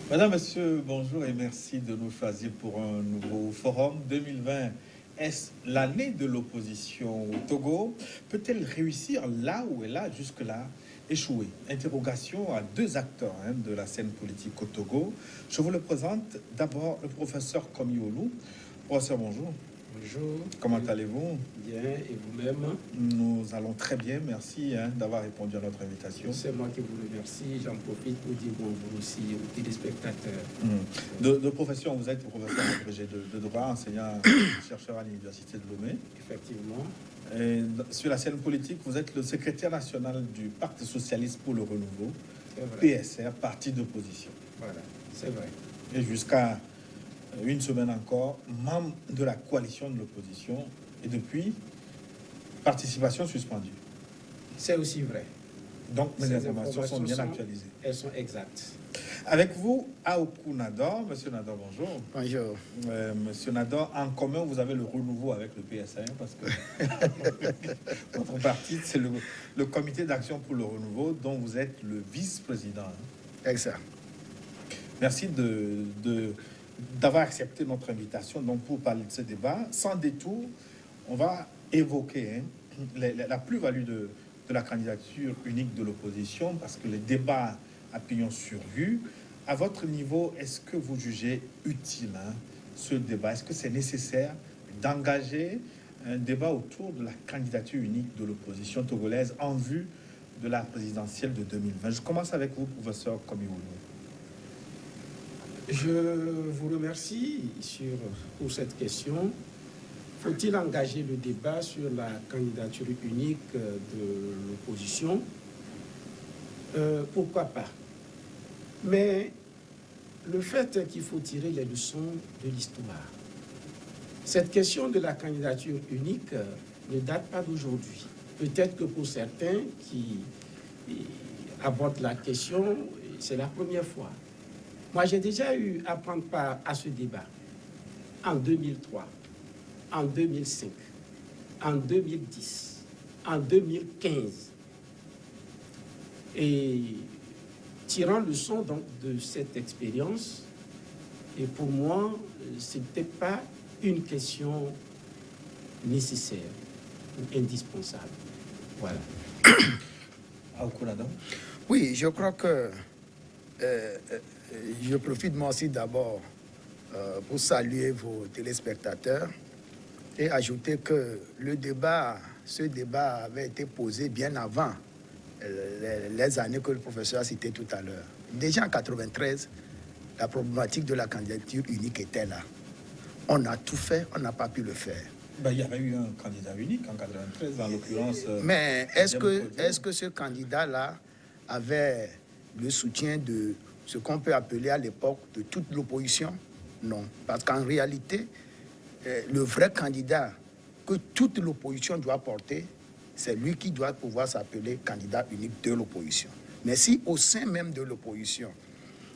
Madame, Monsieur, bonjour et merci de nous choisir pour un nouveau forum 2020. Est-ce l'année de l'opposition au Togo? Peut-elle réussir là où elle a jusque-là échoué? Interrogation à deux acteurs de la scène politique au Togo. Je vous le présente d'abord le professeur Komi Olu. Professeur, bonjour. Bonjour. Comment allez-vous? Bien, et vous-même? Nous allons très bien, merci d'avoir répondu à notre invitation. C'est moi qui vous remercie. J'en profite pour dire bonjour aussi aux téléspectateurs. De profession, vous êtes professeur agrégé de droit, enseignant, chercheur à l'Université de Lomé. Effectivement. Et sur la scène politique, vous êtes le secrétaire national du Parti socialiste pour le renouveau, PSR, parti d'opposition. Voilà, c'est vrai. Et jusqu'à une semaine encore, membre de la coalition de l'opposition, et depuis, participation suspendue. C'est aussi vrai. Donc, mes informations sont bien actualisées. Elles sont exactes. Avec vous, Aoku Nador. Monsieur Nador, bonjour. Bonjour. Monsieur Nador, en commun, vous avez le renouveau avec le PSR, parce que votre parti, c'est le comité d'action pour le renouveau, dont vous êtes le vice-président. Exact. Merci d'avoir accepté notre invitation donc, pour parler de ce débat. Sans détour, on va évoquer la plus-value de la candidature unique de l'opposition, parce que les débats à pignon sur rue, à votre niveau, est-ce que vous jugez utile ce débat? Est-ce que c'est nécessaire d'engager un débat autour de la candidature unique de l'opposition togolaise en vue de la présidentielle de 2020? Je commence avec vous, professeur Komi Olu. Je vous remercie pour cette question. Faut-il engager le débat sur la candidature unique de l'opposition? Pourquoi pas? Mais le fait est qu'il faut tirer les leçons de l'histoire. Cette question de la candidature unique ne date pas d'aujourd'hui. Peut-être que pour certains qui abordent la question, c'est la première fois. Moi, j'ai déjà eu à prendre part à ce débat en 2003, en 2005, en 2010, en 2015. Et tirant leçon donc de cette expérience, et pour moi, ce n'était pas une question nécessaire ou indispensable. Voilà. Oui, je crois que je profite moi aussi d'abord pour saluer vos téléspectateurs et ajouter que ce débat avait été posé bien avant les années que le professeur a citées tout à l'heure. Déjà en 93, la problématique de la candidature unique était là. On a tout fait, on n'a pas pu le faire. Ben, il y avait eu un candidat unique en 93, en l'occurrence. Mais est-ce que ce candidat-là avait le soutien de ce qu'on peut appeler à l'époque de toute l'opposition? Non. Parce qu'en réalité, le vrai candidat que toute l'opposition doit porter, c'est lui qui doit pouvoir s'appeler candidat unique de l'opposition. Mais si au sein même de l'opposition,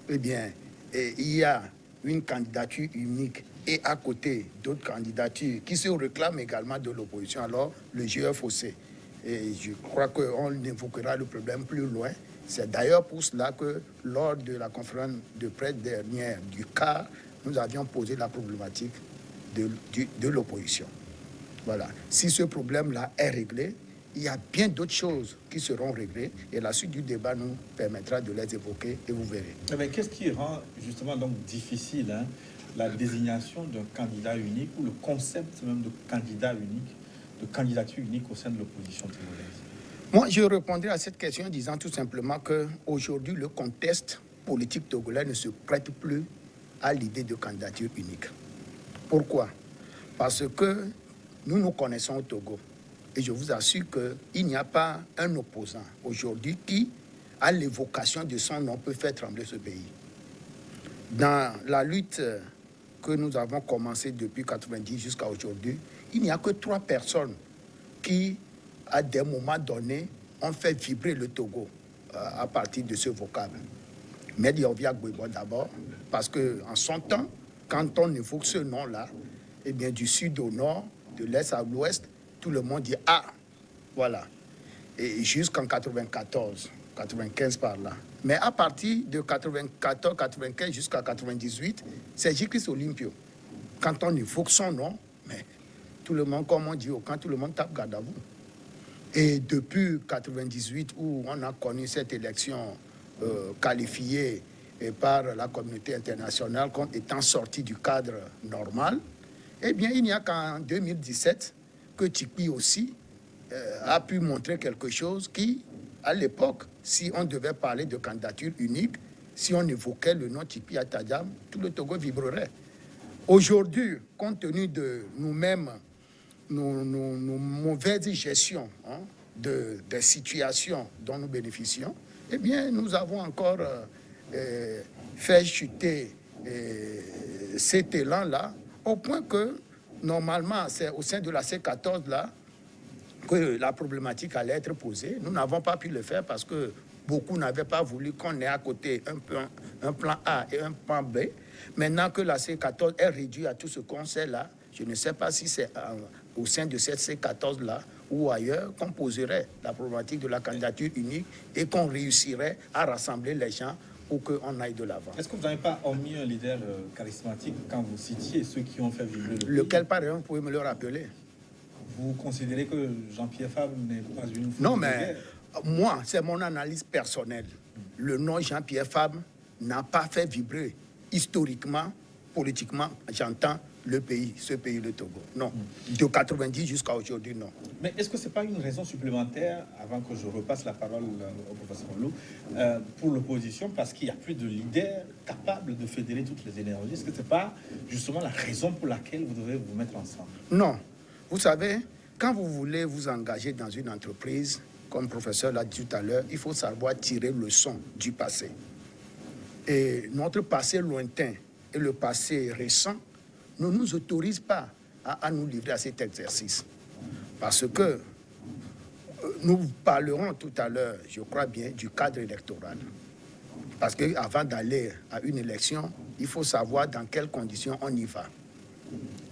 eh bien, il y a une candidature unique et à côté d'autres candidatures qui se réclament également de l'opposition, alors le jeu est faussé. Et je crois qu'on évoquera le problème plus loin. C'est d'ailleurs pour cela que lors de la conférence de presse dernière du CAR, nous avions posé la problématique de l'opposition. Voilà. Si ce problème-là est réglé, il y a bien d'autres choses qui seront réglées et la suite du débat nous permettra de les évoquer et vous verrez. Mais qu'est-ce qui rend justement donc difficile la désignation d'un candidat unique ou le concept même de candidat unique, de candidature unique au sein de l'opposition togolaise? Moi, je répondrai à cette question en disant tout simplement qu'aujourd'hui, le contexte politique togolais ne se prête plus à l'idée de candidature unique. Pourquoi? Parce que nous connaissons au Togo. Et je vous assure qu'il n'y a pas un opposant aujourd'hui qui, à l'évocation de son nom, peut faire trembler ce pays. Dans la lutte que nous avons commencée depuis 1990 jusqu'à aujourd'hui, il n'y a que 3 personnes qui, à des moments donnés, ont fait vibrer le Togo à partir de ce vocable. Medi Ovia Gbouibo d'abord, parce qu'en son temps, quand on évoque ce nom-là, eh bien, du sud au nord, de l'est à l'ouest, tout le monde dit « Ah !» Voilà. Et jusqu'en 1994, 95 par là. Mais à partir de 94, 95 jusqu'à 98, c'est J-Christ Olympio. Quand on évoque son nom, mais tout le monde, comme on dit au camp, tout le monde tape garde à vous. Et depuis 98, où on a connu cette élection qualifiée par la communauté internationale comme étant sortie du cadre normal, eh bien, il n'y a qu'en 2017 que Tikpi aussi a pu montrer quelque chose qui, à l'époque, si on devait parler de candidature unique, si on évoquait le nom Tikpi Atadjam, tout le Togo vibrerait. Aujourd'hui, compte tenu de nous-mêmes, nos mauvaises gestions des situations dont nous bénéficions, eh bien, nous avons encore fait chuter cet élan-là, au point que, normalement, c'est au sein de la C14-là que la problématique allait être posée. Nous n'avons pas pu le faire parce que beaucoup n'avaient pas voulu qu'on ait à côté un plan A et un plan B. Maintenant que la C14 est réduite à tout ce qu'on sait là, je ne sais pas si c'est au sein de cette C14-là ou ailleurs qu'on poserait la problématique de la candidature unique et qu'on réussirait à rassembler les gens pour qu'on aille de l'avant. Est-ce que vous n'avez pas omis un leader charismatique quand vous citiez ceux qui ont fait vibrer le pays? Lequel, par exemple, vous pouvez me le rappeler? Vous considérez que Jean-Pierre Fabre n'est pas une... Non, mais moi, c'est mon analyse personnelle. Le nom Jean-Pierre Fabre n'a pas fait vibrer historiquement, politiquement, j'entends le pays, ce pays, le Togo. Non. De 90 jusqu'à aujourd'hui, non. Mais est-ce que ce n'est pas une raison supplémentaire, avant que je repasse la parole au professeur Lou, pour l'opposition, parce qu'il n'y a plus de leader capable de fédérer toutes les énergies? Est-ce que ce n'est pas justement la raison pour laquelle vous devez vous mettre ensemble? Non. Vous savez, quand vous voulez vous engager dans une entreprise, comme le professeur l'a dit tout à l'heure, il faut savoir tirer leçon du passé. Et notre passé lointain et le passé récent ne nous autorisent pas à nous livrer à cet exercice. Parce que nous parlerons tout à l'heure, je crois bien, du cadre électoral. Parce qu'avant d'aller à une élection, il faut savoir dans quelles conditions on y va.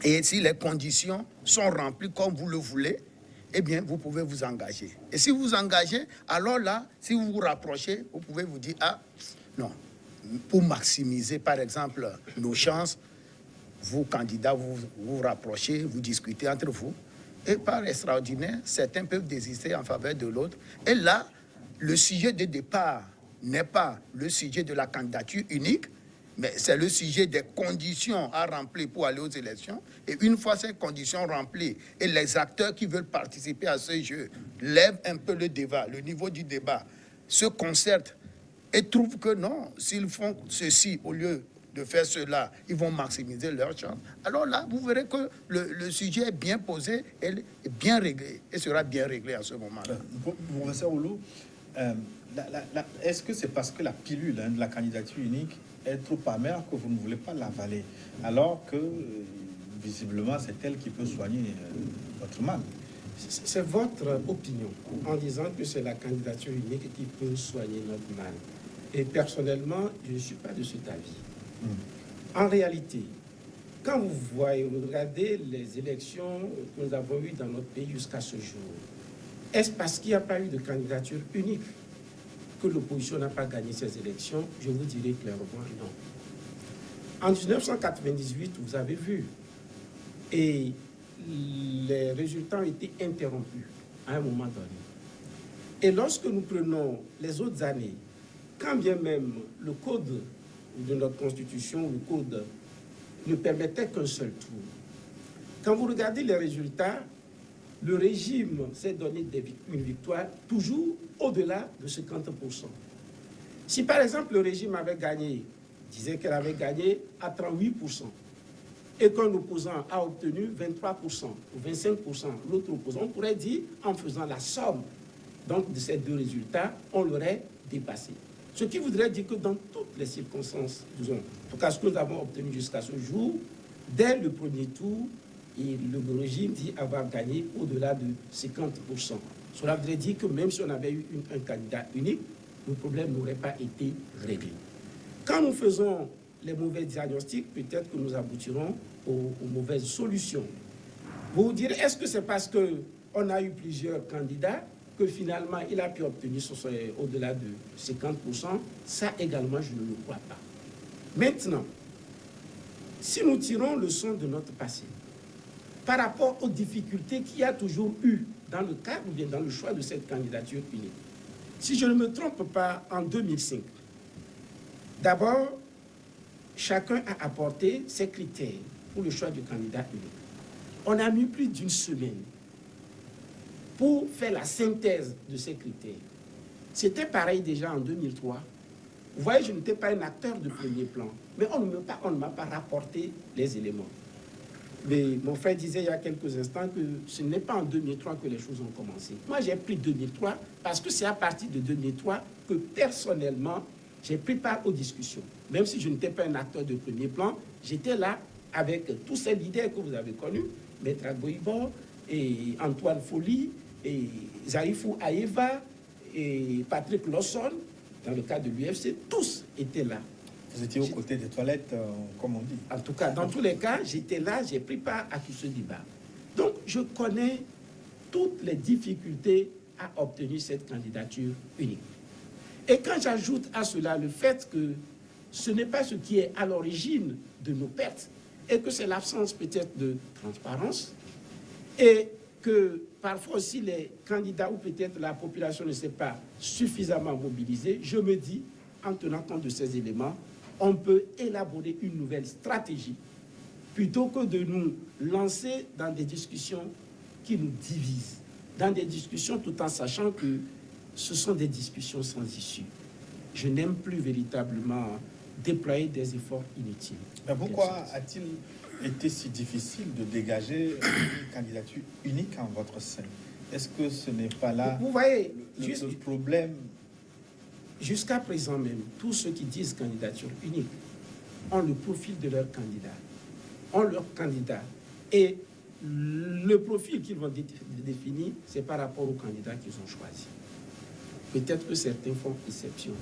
Et si les conditions sont remplies comme vous le voulez, eh bien, vous pouvez vous engager. Et si vous vous engagez, alors là, si vous vous rapprochez, vous pouvez vous dire, ah, non, pour maximiser, par exemple, nos chances, vous, candidats, vous rapprochez, vous discutez entre vous. Et par extraordinaire, certains peuvent désister en faveur de l'autre. Et là, le sujet de départ n'est pas le sujet de la candidature unique, mais c'est le sujet des conditions à remplir pour aller aux élections. Et une fois ces conditions remplies et les acteurs qui veulent participer à ce jeu lèvent un peu le débat, le niveau du débat, se concertent et trouvent que non, s'ils font ceci au lieu de faire cela, ils vont maximiser leur chance. Alors là, vous verrez que le sujet est bien posé et bien réglé, et sera bien réglé à ce moment-là. Professeur Oulou, est-ce que c'est parce que la pilule de la candidature unique est trop amère que vous ne voulez pas l'avaler, alors que, visiblement, c'est elle qui peut soigner votre mal? C'est votre opinion, en disant que c'est la candidature unique qui peut soigner notre mal. Et personnellement, je ne suis pas de cet avis. En réalité, quand vous regardez les élections que nous avons eues dans notre pays jusqu'à ce jour, est-ce parce qu'il n'y a pas eu de candidature unique que l'opposition n'a pas gagné ces élections? Je vous dirai clairement non. En 1998, vous avez vu, et les résultats ont été interrompus à un moment donné. Et lorsque nous prenons les autres années, quand bien même le code de notre constitution, le code ne permettait qu'un seul tour, quand vous regardez les résultats, le régime s'est donné une victoire toujours au-delà de 50%. Si par exemple le régime avait gagné, disait qu'elle avait gagné à 38%, et qu'un opposant a obtenu 23% ou 25%, l'autre opposant, on pourrait dire, en faisant la somme donc, de ces deux résultats, on l'aurait dépassé. Ce qui voudrait dire que dans toutes les circonstances, disons, en tout cas ce que nous avons obtenu jusqu'à ce jour, dès le premier tour, et le régime dit avoir gagné au-delà de 50%. Cela voudrait dire que même si on avait eu un candidat unique, le problème n'aurait pas été réglé. Quand nous faisons les mauvais diagnostics, peut-être que nous aboutirons aux mauvaises solutions. Vous vous direz, est-ce que c'est parce qu'on a eu plusieurs candidats que finalement il a pu obtenir au-delà de 50%, ça également je ne le crois pas. Maintenant, si nous tirons le son de notre passé, par rapport aux difficultés qu'il y a toujours eu dans le cadre ou bien dans le choix de cette candidature unique, si je ne me trompe pas, en 2005, d'abord, chacun a apporté ses critères pour le choix du candidat unique. On a mis plus d'une semaine pour faire la synthèse de ces critères. C'était pareil déjà en 2003. Vous voyez, je n'étais pas un acteur de premier plan, mais on ne m'a pas rapporté les éléments. Mais mon frère disait il y a quelques instants que ce n'est pas en 2003 que les choses ont commencé. Moi, j'ai pris 2003 parce que c'est à partir de 2003 que personnellement, j'ai pris part aux discussions. Même si je n'étais pas un acteur de premier plan, j'étais là avec tous ces leaders que vous avez connus, Maître Agboïbo, et Antoine Folly, et Zarifou Aïeva, et Patrick Lawson, dans le cas de l'UFC, tous étaient là. Vous étiez aux côtés des toilettes, comme on dit. En tout cas, dans tous les cas, j'étais là, j'ai pris part à tout ce débat. Donc, je connais toutes les difficultés à obtenir cette candidature unique. Et quand j'ajoute à cela le fait que ce n'est pas ce qui est à l'origine de nos pertes, et que c'est l'absence peut-être de transparence, et que parfois aussi les candidats ou peut-être la population ne s'est pas suffisamment mobilisée, je me dis, en tenant compte de ces éléments, on peut élaborer une nouvelle stratégie plutôt que de nous lancer dans des discussions qui nous divisent, dans des discussions tout en sachant que ce sont des discussions sans issue. Je n'aime plus véritablement déployer des efforts inutiles. Mais pourquoi a-t-il été si difficile de dégager une candidature unique en votre sein? Est-ce que ce n'est pas là vous voyez, le problème? Jusqu'à présent même, tous ceux qui disent candidature unique ont le profil de leur candidat, ont leur candidat. Et le profil qu'ils vont définir, c'est par rapport au candidat qu'ils ont choisi. Peut-être que certains font exception.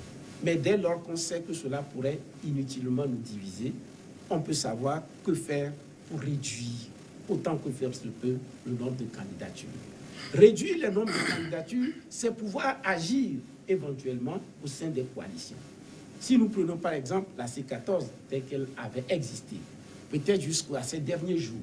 Mais dès lors qu'on sait que cela pourrait inutilement nous diviser, on peut savoir que faire pour réduire, autant que faire se peut, le nombre de candidatures. Réduire le nombre de candidatures, c'est pouvoir agir éventuellement au sein des coalitions. Si nous prenons par exemple la C14 telle qu'elle avait existé, peut-être jusqu'à ces derniers jours,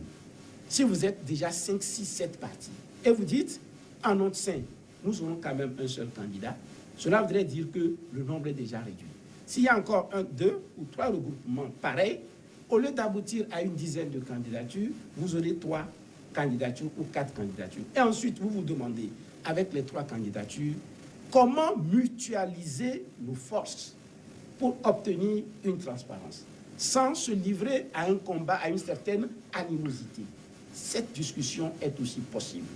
si vous êtes déjà 5, 6, 7 partis, et vous dites, en notre sein, nous aurons quand même un seul candidat, cela voudrait dire que le nombre est déjà réduit. S'il y a encore 1, 2 ou 3 regroupements pareils, au lieu d'aboutir à une dizaine de candidatures, vous aurez 3 candidatures ou 4 candidatures. Et ensuite, vous vous demandez, avec les 3 candidatures, comment mutualiser nos forces pour obtenir une transparence, sans se livrer à un combat, à une certaine animosité. Cette discussion est aussi possible.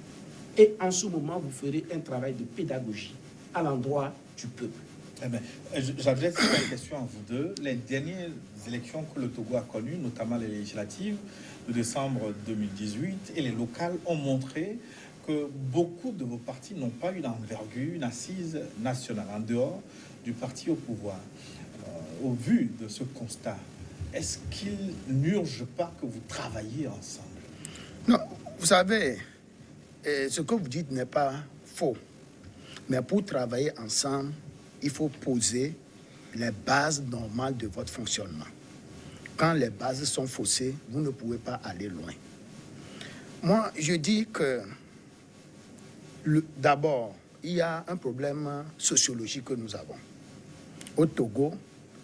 Et en ce moment, vous ferez un travail de pédagogie à l'endroit du peuple. Eh bien, j'adresse cette question à vous deux. Les dernières élections que le Togo a connues, notamment les législatives de décembre 2018 et les locales, ont montré que beaucoup de vos partis n'ont pas eu d'envergure, une assise nationale, en dehors du parti au pouvoir. Au vu de ce constat, est-ce qu'il n'urge pas que vous travailliez ensemble? Non, vous savez, ce que vous dites n'est pas faux. Mais pour travailler ensemble, il faut poser les bases normales de votre fonctionnement. Quand les bases sont faussées, vous ne pouvez pas aller loin. Moi, je dis que d'abord, il y a un problème sociologique que nous avons. Au Togo,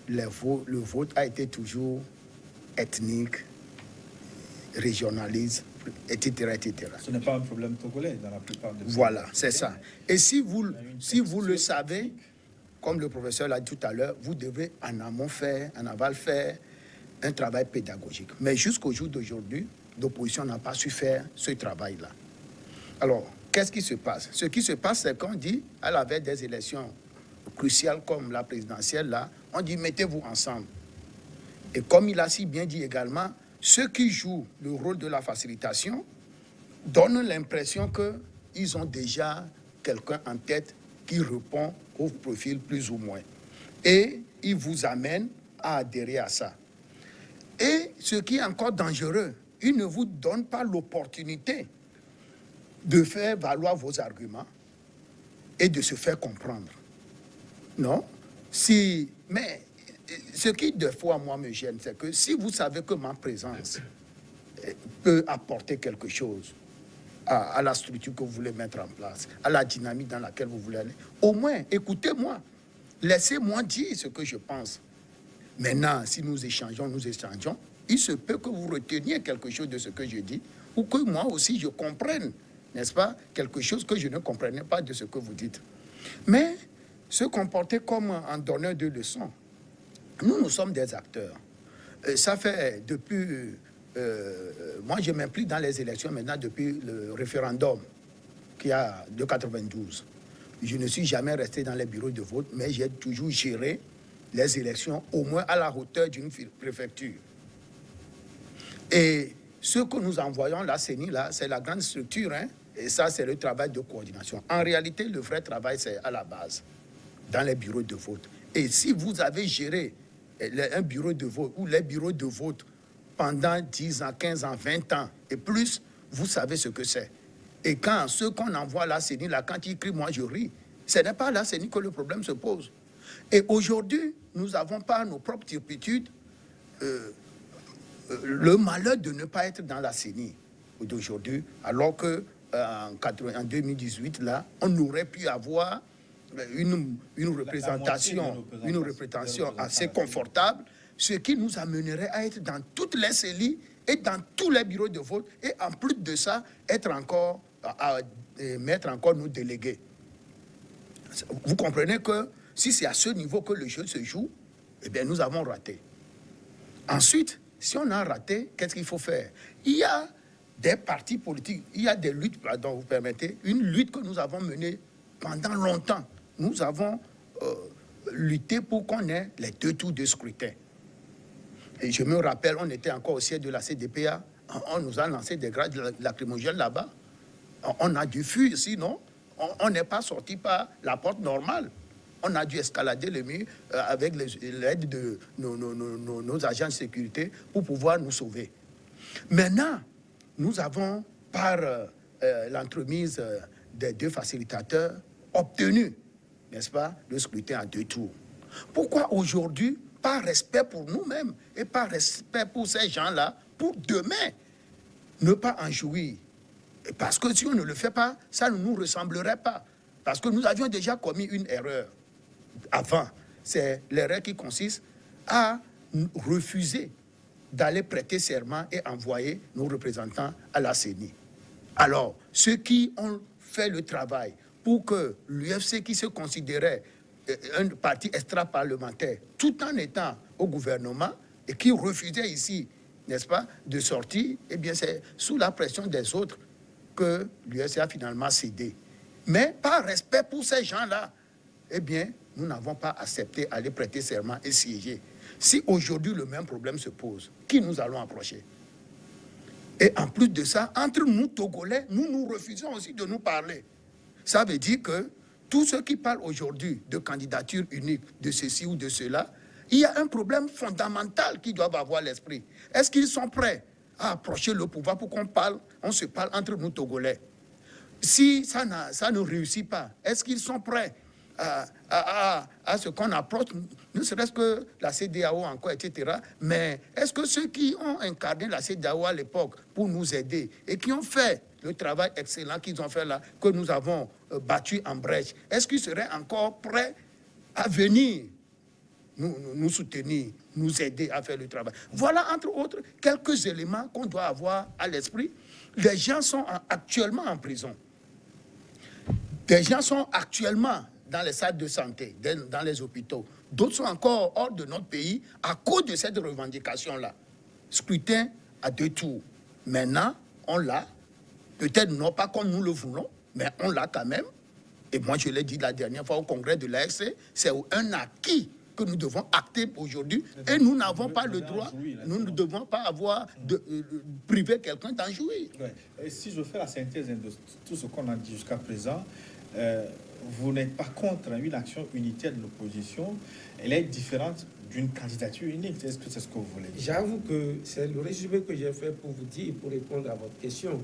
le vote a été toujours ethnique, régionaliste, etc., etc. Ce n'est pas un problème togolais dans la plupart des pays. Voilà, c'est ça. Et si vous le savez, comme le professeur l'a dit tout à l'heure, vous devez en amont faire, en aval faire un travail pédagogique. Mais jusqu'au jour d'aujourd'hui, l'opposition n'a pas su faire ce travail-là. Alors, qu'est-ce qui se passe? Ce qui se passe, c'est qu'on dit, à la veille des élections cruciales comme la présidentielle, là, on dit mettez-vous ensemble. Et comme il a si bien dit également, ceux qui jouent le rôle de la facilitation donnent l'impression qu'ils ont déjà quelqu'un en tête qui répond au profil plus ou moins. Et ils vous amènent à adhérer à ça. Et ce qui est encore dangereux, ils ne vous donnent pas l'opportunité de faire valoir vos arguments. et de se faire comprendre. Non? Mais ce qui, des fois, moi, me gêne, c'est que si vous savez que ma présence peut apporter quelque chose à la structure que vous voulez mettre en place, à la dynamique dans laquelle vous voulez aller, au moins, écoutez-moi. Laissez-moi dire ce que je pense. Maintenant, si nous échangeons, il se peut que vous reteniez quelque chose de ce que je dis, ou que moi aussi je comprenne, n'est-ce pas, quelque chose que je ne comprenais pas de ce que vous dites. Mais se comporter comme un donneur de leçons, nous sommes des acteurs. Ça fait depuis... moi, je m'implique dans les élections maintenant depuis le référendum qui a de 92. Je ne suis jamais resté dans les bureaux de vote, mais j'ai toujours géré les élections, au moins à la hauteur d'une préfecture. Et ce que nous envoyons, la CENI, là, c'est la grande structure, hein, et ça, c'est le travail de coordination. En réalité, le vrai travail, c'est à la base, dans les bureaux de vote. Et si vous avez géré un bureau de vote ou les bureaux de vote pendant 10 ans, 15 ans, 20 ans et plus, vous savez ce que c'est. Et quand ceux qu'on envoie à la CENI, là, quand ils crient, moi je ris, ce n'est pas à la CENI que le problème se pose. Et aujourd'hui, nous n'avons pas nos propres turpitudes le malheur de ne pas être dans la CENI d'aujourd'hui, alors que en 2018, là, on aurait pu avoir une représentation assez confortable, ce qui nous amènerait à être dans toutes les CELI et dans tous les bureaux de vote, et en plus de ça, être encore mettre encore nos délégués. Vous comprenez que si c'est à ce niveau que le jeu se joue, eh bien, nous avons raté. Ensuite, si on a raté, qu'est-ce qu'il faut faire? Il y a des partis politiques, il y a des luttes, pardon, vous permettez, une lutte que nous avons menée pendant longtemps. Nous avons lutté pour qu'on ait les 2 tours de scrutin. Et je me rappelle, on était encore au siège de la CDPA, on nous a lancé des grades lacrymogènes là-bas. On a dû fuir, sinon on n'est pas sorti par la porte normale. On a dû escalader le mur avec l'aide de nos agents de sécurité pour pouvoir nous sauver. Maintenant, nous avons, par l'entremise des 2 facilitateurs, obtenu, n'est-ce pas, le scrutin à 2 tours. Pourquoi aujourd'hui, par respect pour nous-mêmes et par respect pour ces gens-là, pour demain, ne pas en jouir? Parce que si on ne le fait pas, ça ne nous ressemblerait pas. Parce que nous avions déjà commis une erreur avant. C'est l'erreur qui consiste à refuser d'aller prêter serment et envoyer nos représentants à la CENI. Alors, ceux qui ont fait le travail pour que l'UFC, qui se considérait un parti extra-parlementaire, tout en étant au gouvernement, et qui refusait ici, n'est-ce pas, de sortir, eh bien, c'est sous la pression des autres que l'UFC a finalement cédé. Mais par respect pour ces gens-là, eh bien, nous n'avons pas accepté d'aller prêter serment et siéger. Si aujourd'hui le même problème se pose, qui nous allons approcher? Et en plus de ça, entre nous, Togolais, nous refusons aussi de nous parler. Ça veut dire que tous ceux qui parlent aujourd'hui de candidature unique, de ceci ou de cela, il y a un problème fondamental qu'ils doivent avoir à l'esprit. Est-ce qu'ils sont prêts à approcher le pouvoir pour on se parle entre nous, Togolais? Si ça ne réussit pas, est-ce qu'ils sont prêts à ce qu'on approche, ne serait-ce que la CEDEAO encore, etc. Mais est-ce que ceux qui ont incarné la CEDEAO à l'époque pour nous aider et qui ont fait le travail excellent qu'ils ont fait là, que nous avons battu en brèche, est-ce qu'ils seraient encore prêts à venir nous soutenir, nous aider à faire le travail? Voilà, entre autres, quelques éléments qu'on doit avoir à l'esprit. Les gens sont actuellement en prison. Des gens sont actuellement dans les salles de santé, dans les hôpitaux. D'autres sont encore hors de notre pays à cause de cette revendication-là. Scrutin à 2 tours. Maintenant, on l'a. Peut-être non pas comme nous le voulons, mais on l'a quand même. Et moi, je l'ai dit la dernière fois au congrès de l'AFC, c'est un acquis que nous devons acter aujourd'hui. Et nous n'avons pas le droit, nous ne devons pas avoir de priver quelqu'un d'en jouir. Ouais. Et si je fais la synthèse de tout ce qu'on a dit jusqu'à présent, vous n'êtes pas contre une action unitaire de l'opposition. Elle est différente d'une candidature unique. Est-ce que c'est ce que vous voulez dire? J'avoue que c'est le résumé que j'ai fait pour vous dire, pour répondre à votre question,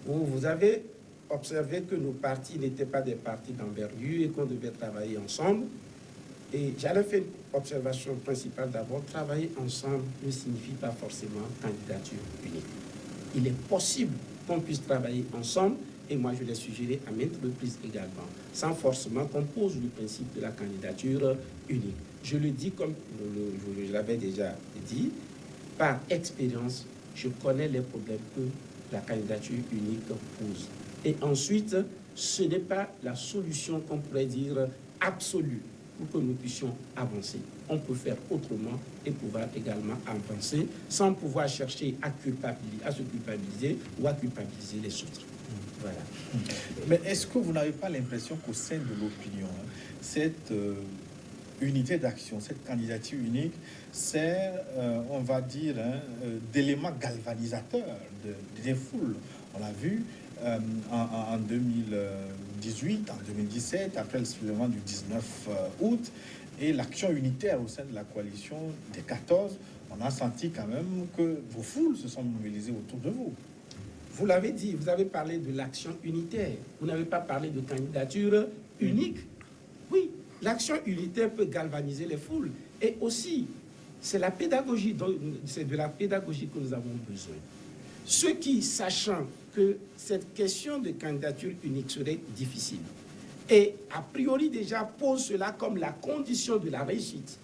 où vous avez observé que nos partis n'étaient pas des partis d'envergure et qu'on devait travailler ensemble. Et j'allais faire une observation principale d'abord. Travailler ensemble ne signifie pas forcément candidature unique. Il est possible qu'on puisse travailler ensemble, et moi je l'ai suggéré à maintes reprises également, sans forcément qu'on pose le principe de la candidature unique. Je le dis comme je l'avais déjà dit, par expérience, je connais les problèmes que la candidature unique pose. Et ensuite, ce n'est pas la solution qu'on pourrait dire absolue pour que nous puissions avancer. On peut faire autrement et pouvoir également avancer sans pouvoir chercher à se culpabiliser ou à culpabiliser les autres. Voilà. Mais est-ce que vous n'avez pas l'impression qu'au sein de l'opinion, cette unité d'action, cette candidature unique, sert, on va dire, d'élément galvanisateur des foules? On l'a vu en 2018, en 2017, après le soulèvement du 19 août, et l'action unitaire au sein de la coalition des 14, on a senti quand même que vos foules se sont mobilisées autour de vous. Vous l'avez dit, vous avez parlé de l'action unitaire. Vous n'avez pas parlé de candidature unique. Oui, l'action unitaire peut galvaniser les foules. Et aussi, c'est la pédagogie, c'est de la pédagogie que nous avons besoin. Ceux qui, sachant que cette question de candidature unique serait difficile, et a priori déjà posent cela comme la condition de la réussite,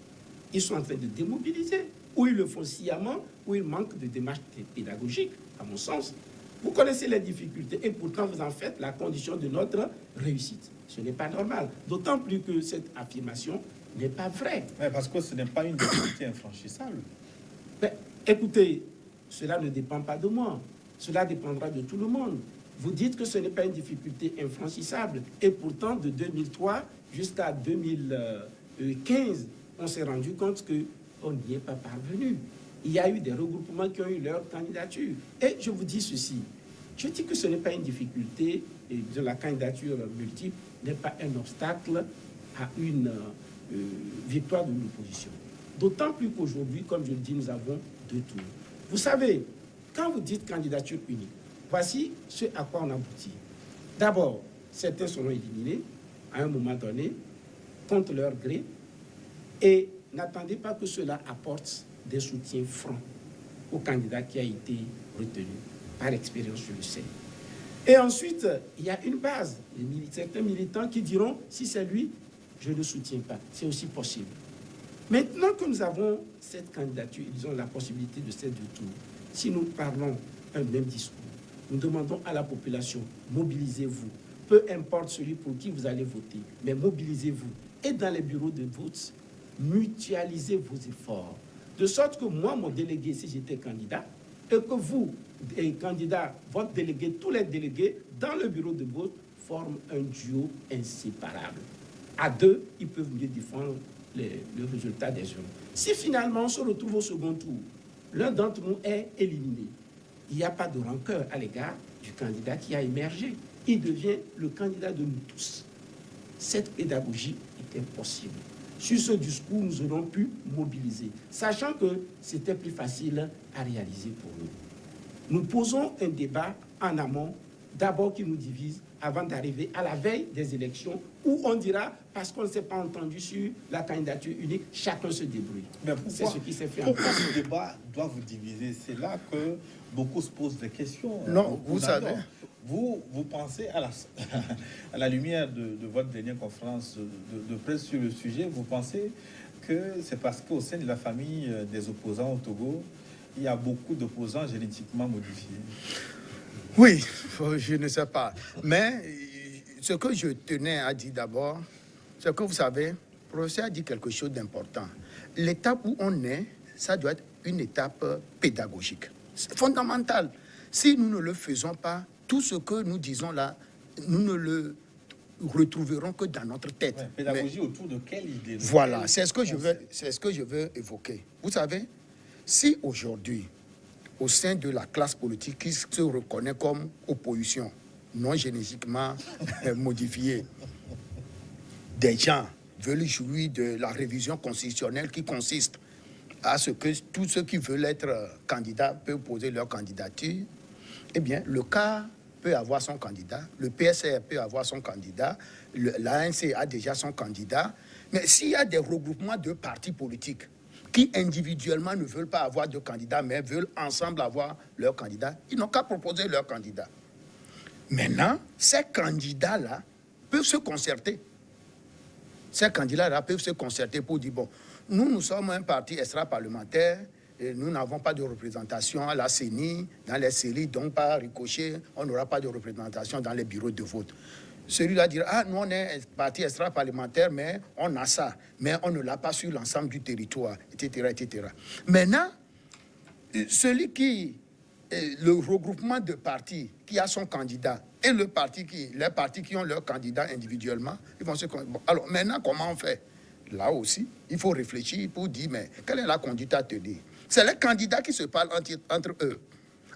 ils sont en train de démobiliser, ou ils le font sciemment, ou ils manquent de démarche pédagogique, à mon sens. Vous connaissez les difficultés et pourtant vous en faites la condition de notre réussite. Ce n'est pas normal. D'autant plus que cette affirmation n'est pas vraie. Ouais, parce que ce n'est pas une difficulté infranchissable. Mais, écoutez, cela ne dépend pas de moi. Cela dépendra de tout le monde. Vous dites que ce n'est pas une difficulté infranchissable. Et pourtant, de 2003 jusqu'à 2015, on s'est rendu compte qu'on n'y est pas parvenu. Il y a eu des regroupements qui ont eu leur candidature. Et je vous dis ceci, je dis que ce n'est pas une difficulté, et de la candidature multiple n'est pas un obstacle à une victoire de l'opposition. D'autant plus qu'aujourd'hui, comme je le dis, nous avons deux tours. Vous savez, quand vous dites candidature unique, voici ce à quoi on aboutit. D'abord, certains seront éliminés à un moment donné, contre leur gré, et n'attendez pas que cela apporte des soutiens francs au candidat qui a été retenu. Par expérience, je le sais. Et ensuite, il y a une base. Certains militants qui diront, si c'est lui, je ne le soutiens pas. C'est aussi possible. Maintenant que nous avons cette candidature, ils ont la possibilité de ces deux tours. Si nous parlons un même discours, nous demandons à la population, mobilisez-vous. Peu importe celui pour qui vous allez voter, mais mobilisez-vous. Et dans les bureaux de vote, mutualisez vos efforts. De sorte que moi, mon délégué, si j'étais candidat, et que vous, les candidats, votre délégué, tous les délégués, dans le bureau de vote, forment un duo inséparable. À deux, ils peuvent mieux défendre le résultat des urnes. Si finalement on se retrouve au second tour, l'un d'entre nous est éliminé, il n'y a pas de rancœur à l'égard du candidat qui a émergé. Il devient le candidat de nous tous. Cette pédagogie était possible. Sur ce discours, nous aurions pu mobiliser, sachant que c'était plus facile à réaliser pour nous. Nous posons un débat en amont, d'abord qui nous divise, avant d'arriver à la veille des élections, où on dira, parce qu'on ne s'est pas entendu sur la candidature unique, chacun se débrouille. C'est ce qui s'est fait. Pourquoi ce débat doit vous diviser? C'est là que beaucoup se posent des questions. Non, vous savez. Vous pensez, à la lumière de votre dernière conférence de presse sur le sujet, vous pensez que c'est parce qu'au sein de la famille des opposants au Togo, il y a beaucoup d'opposants génétiquement modifiés? Oui, je ne sais pas. Mais ce que je tenais à dire d'abord, c'est que vous savez, le professeur a dit quelque chose d'important. L'étape où on est, ça doit être une étape pédagogique. C'est fondamental. Si nous ne le faisons pas, tout ce que nous disons là, nous ne le retrouverons que dans notre tête. Ouais, pédagogie autour de quelle idée? Voilà, c'est ce que je veux évoquer. Vous savez, si aujourd'hui, au sein de la classe politique qui se reconnaît comme opposition, non génétiquement modifiée, des gens veulent jouir de la révision constitutionnelle qui consiste à ce que tous ceux qui veulent être candidats peuvent poser leur candidature, eh bien, le cas peut avoir son candidat, le PSR peut avoir son candidat, l'ANC a déjà son candidat. Mais s'il y a des regroupements de partis politiques qui individuellement ne veulent pas avoir de candidat, mais veulent ensemble avoir leur candidat, ils n'ont qu'à proposer leur candidat. Maintenant, ces candidats-là peuvent se concerter. Ces candidats-là peuvent se concerter pour dire, bon, nous sommes un parti extra-parlementaire, et nous n'avons pas de représentation à la CENI, dans les séries, donc par ricochet, on n'aura pas de représentation dans les bureaux de vote. Celui-là dira, ah, nous on est un parti extra-parlementaire, mais on a ça, mais on ne l'a pas sur l'ensemble du territoire, etc., etc. Maintenant, le regroupement de partis qui a son candidat et les partis qui ont leur candidat individuellement, ils vont se... Bon, alors maintenant, comment on fait? Là aussi, il faut réfléchir pour dire, mais quelle est la conduite à tenir? C'est les candidats qui se parlent entre eux,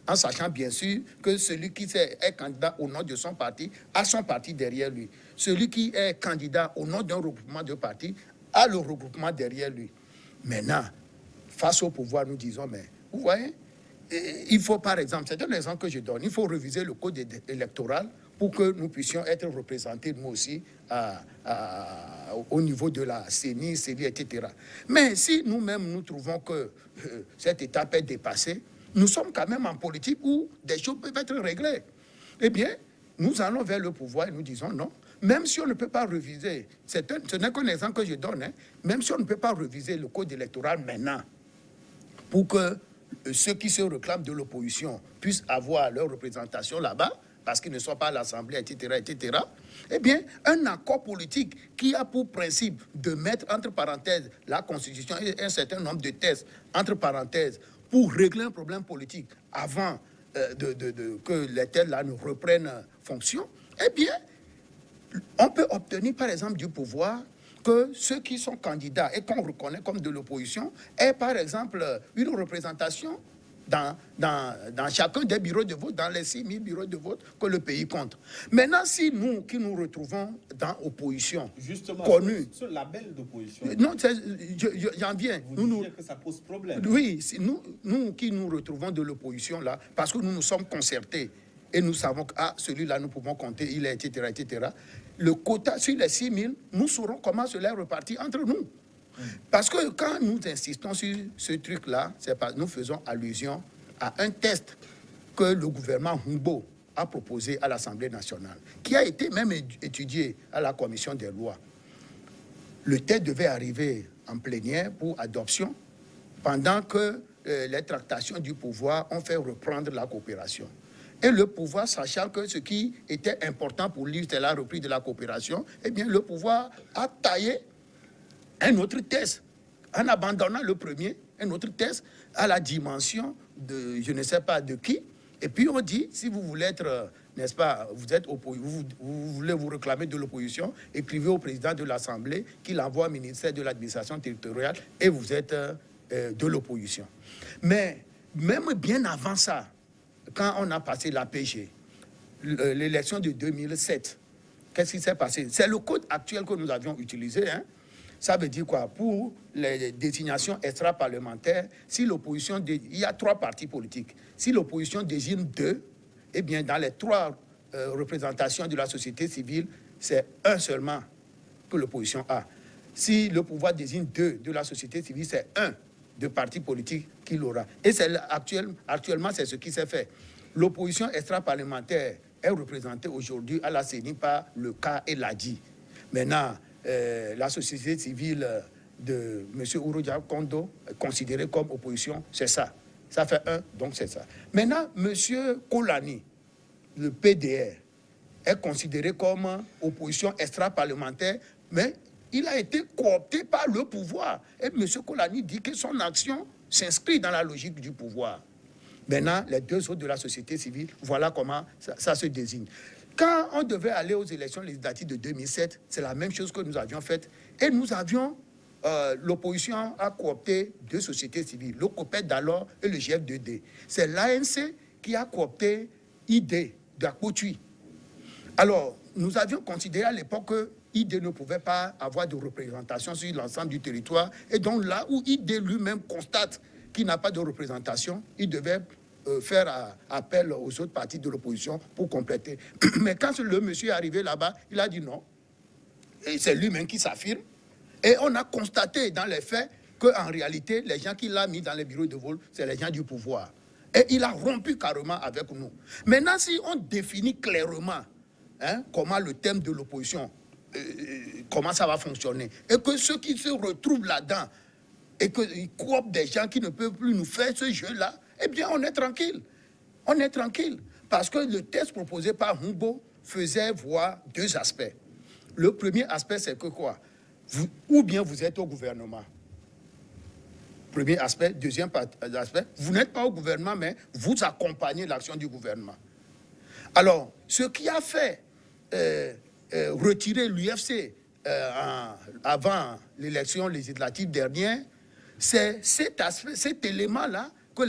en sachant bien sûr que celui qui est candidat au nom de son parti a son parti derrière lui. Celui qui est candidat au nom d'un regroupement de partis a le regroupement derrière lui. Maintenant, face au pouvoir, nous disons, mais vous voyez, il faut par exemple, c'est un exemple que je donne, il faut réviser le code électoral pour que nous puissions être représentés, nous aussi, au niveau de la CENI, etc. Mais si nous-mêmes, nous trouvons que cette étape est dépassée, nous sommes quand même en politique où des choses peuvent être réglées. Eh bien, nous allons vers le pouvoir et nous disons non. Même si on ne peut pas réviser, ce n'est qu'un exemple que je donne, hein, même si on ne peut pas réviser le code électoral maintenant, pour que ceux qui se réclament de l'opposition puissent avoir leur représentation là-bas, parce qu'ils ne sont pas à l'Assemblée, etc., etc., eh bien, un accord politique qui a pour principe de mettre entre parenthèses la Constitution et un certain nombre de tests entre parenthèses pour régler un problème politique avant que les tests-là ne reprennent fonction, eh bien, on peut obtenir, par exemple, du pouvoir que ceux qui sont candidats et qu'on reconnaît comme de l'opposition aient, par exemple, une représentation dans chacun des bureaux de vote, dans les 6 000 bureaux de vote que le pays compte. Maintenant, si nous, qui nous retrouvons dans opposition, justement, connue... ce label d'opposition... Non, j'en viens. Vous disiez que ça pose problème. Oui, nous qui nous retrouvons de l'opposition, là, parce que nous nous sommes concertés, et nous savons que celui-là, nous pouvons compter, il est, etc., etc. Le quota, sur les 6 000, nous saurons comment cela est reparti entre nous. Parce que quand nous insistons sur ce truc-là, nous faisons allusion à un test que le gouvernement Humbo a proposé à l'Assemblée nationale, qui a été même étudié à la commission des lois. Le test devait arriver en plénière pour adoption pendant que les tractations du pouvoir ont fait reprendre la coopération. Et le pouvoir, sachant que ce qui était important pour lui, c'était la reprise de la coopération, eh bien, le pouvoir a taillé un autre test, en abandonnant le premier, un autre test à la dimension de je ne sais pas de qui. Et puis on dit, si vous voulez être, n'est-ce pas, vous voulez vous réclamer de l'opposition, écrivez au président de l'Assemblée qu'il envoie au ministère de l'administration territoriale et vous êtes de l'opposition. Mais même bien avant ça, quand on a passé l'APG, l'élection de 2007, qu'est-ce qui s'est passé? C'est le code actuel que nous avions utilisé, hein. Ça veut dire quoi? Pour les désignations extra-parlementaires, si l'opposition... Il y a 3 partis politiques. Si l'opposition désigne 2, eh bien, dans les 3 représentations de la société civile, c'est un seulement que l'opposition a. Si le pouvoir désigne 2 de la société civile, c'est 1 de parti politique qu'il aura. Et actuellement, c'est ce qui s'est fait. L'opposition extra-parlementaire est représentée aujourd'hui à la CENI par le cas et l'ADI. Maintenant, la société civile de M. Uroja Kondo, considérée comme opposition, c'est ça. Ça fait 1, donc c'est ça. Maintenant, M. Kolani, le PDR, est considéré comme opposition extra-parlementaire, mais il a été coopté par le pouvoir. Et M. Kolani dit que son action s'inscrit dans la logique du pouvoir. Maintenant, les 2 autres de la société civile, voilà comment ça se désigne. Quand on devait aller aux élections législatives de 2007, c'est la même chose que nous avions faite. Et nous avions, l'opposition a coopté 2 sociétés civiles, le COPED d'alors et le GF2D. C'est l'ANC qui a coopté ID d'Akpotui. Alors, nous avions considéré à l'époque que ID ne pouvait pas avoir de représentation sur l'ensemble du territoire. Et donc là où ID lui-même constate qu'il n'a pas de représentation, il devait faire appel aux autres partis de l'opposition pour compléter. Mais quand le monsieur est arrivé là-bas, il a dit non. Et c'est lui-même qui s'affirme. Et on a constaté dans les faits qu'en réalité, les gens qu'il a mis dans les bureaux de vol, c'est les gens du pouvoir. Et il a rompu carrément avec nous. Maintenant, si on définit clairement comment le thème de l'opposition, comment ça va fonctionner, et que ceux qui se retrouvent là-dedans, et qu'ils cooptent des gens qui ne peuvent plus nous faire ce jeu-là, eh bien, on est tranquille. On est tranquille. Parce que le texte proposé par Humbo faisait voir deux aspects. Le premier aspect, c'est que quoi? Ou bien vous êtes au gouvernement. Premier aspect. Deuxième aspect, vous n'êtes pas au gouvernement, mais vous accompagnez l'action du gouvernement. Alors, ce qui a fait retirer l'UFC avant l'élection législative dernière, c'est cet élément-là que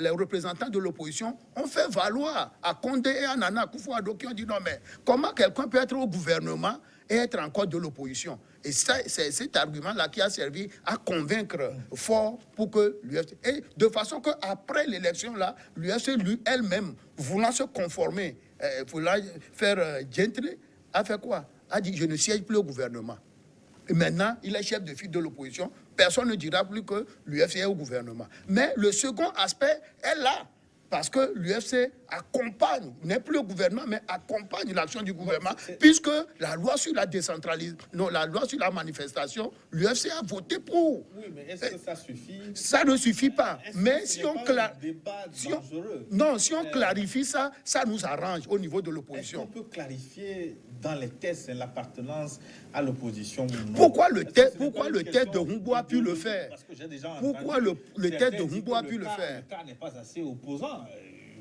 les représentants de l'opposition ont fait valoir à Condé et à Nana Akufo-Addo, qui ont dit non, mais comment quelqu'un peut être au gouvernement et être encore de l'opposition? Et c'est cet argument-là qui a servi à convaincre fort pour que l'UFC... Et de façon qu'après l'élection-là, l'UFC, elle-même, voulant se conformer, voulant faire gentry, a fait quoi? A dit, je ne siège plus au gouvernement. Et maintenant, il est chef de file de l'opposition. Personne ne dira plus que l'UFC est au gouvernement. Mais le second aspect est là. Parce que l'UFC accompagne, n'est plus au gouvernement, mais accompagne l'action du gouvernement, puisque la loi sur la décentralisation, non, la loi sur la manifestation, l'UFC a voté pour. Oui, mais est-ce que ça suffit? Ça ne suffit pas. Mais si on, si on clarifie ça, ça nous arrange au niveau de l'opposition. Est-ce qu'on peut clarifier dans les tests l'appartenance à l'opposition? Pourquoi le test de Humbo a pu le faire? Pourquoi le test de Humbo a pu le faire? Le cas n'est pas assez opposant.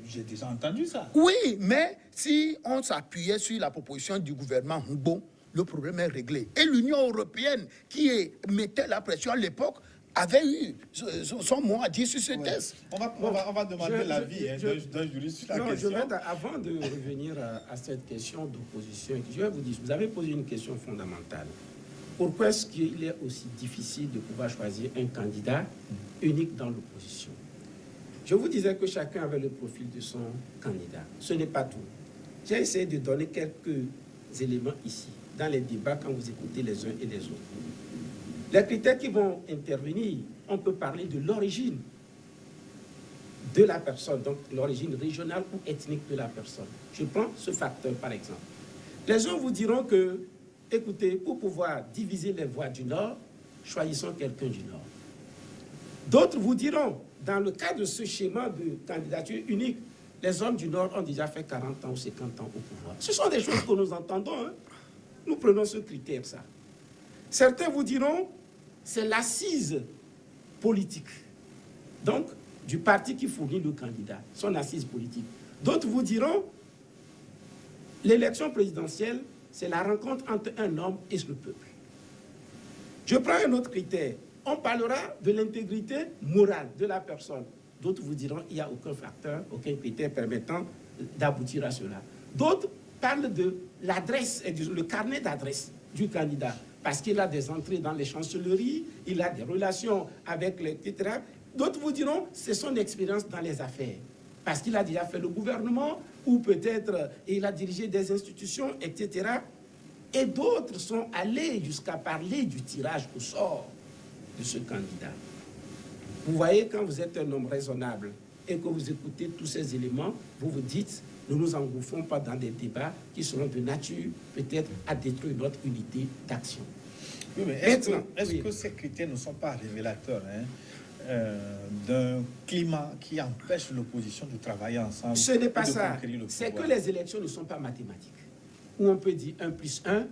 J'ai déjà entendu ça. Oui, mais si on s'appuyait sur la proposition du gouvernement Humbo, le problème est réglé. Et l'Union européenne, qui mettait la pression à l'époque, avait eu son mot à dire sur ce test. On va demander l'avis d'un juriste sur la question. Avant de revenir à cette question d'opposition, je vais vous dire, vous avez posé une question fondamentale. Pourquoi est-ce qu'il est aussi difficile de pouvoir choisir un candidat unique dans l'opposition? Je vous disais que chacun avait le profil de son candidat. Ce n'est pas tout. J'ai essayé de donner quelques éléments ici, dans les débats, quand vous écoutez les uns et les autres. Les critères qui vont intervenir, on peut parler de l'origine de la personne, donc l'origine régionale ou ethnique de la personne. Je prends ce facteur, par exemple. Les gens vous diront que, écoutez, pour pouvoir diviser les voix du Nord, choisissons quelqu'un du Nord. D'autres vous diront, dans le cas de ce schéma de candidature unique, les hommes du Nord ont déjà fait 40 ans ou 50 ans au pouvoir. Ce sont des choses que nous entendons. Hein. Nous prenons ce critère, ça. Certains vous diront, c'est l'assise politique. Donc, du parti qui fournit le candidat, son assise politique. D'autres vous diront, l'élection présidentielle, c'est la rencontre entre un homme et le peuple. Je prends un autre critère. On parlera de l'intégrité morale de la personne. D'autres vous diront qu'il n'y a aucun facteur, aucun critère permettant d'aboutir à cela. D'autres parlent de l'adresse, le carnet d'adresse du candidat, parce qu'il a des entrées dans les chancelleries, il a des relations avec les... etc. D'autres vous diront c'est son expérience dans les affaires, parce qu'il a déjà fait le gouvernement, ou peut-être il a dirigé des institutions, etc. Et d'autres sont allés jusqu'à parler du tirage au sort de ce candidat. Vous voyez, quand vous êtes un homme raisonnable et que vous écoutez tous ces éléments, vous vous dites, nous ne nous engouffrons pas dans des débats qui seront de nature peut-être à détruire notre unité d'action. Oui, mais est-ce que ces critères ne sont pas révélateurs d'un climat qui empêche l'opposition de travailler ensemble? Ce n'est pas ça. C'est que les élections ne sont pas mathématiques. Où on peut dire 1 + 1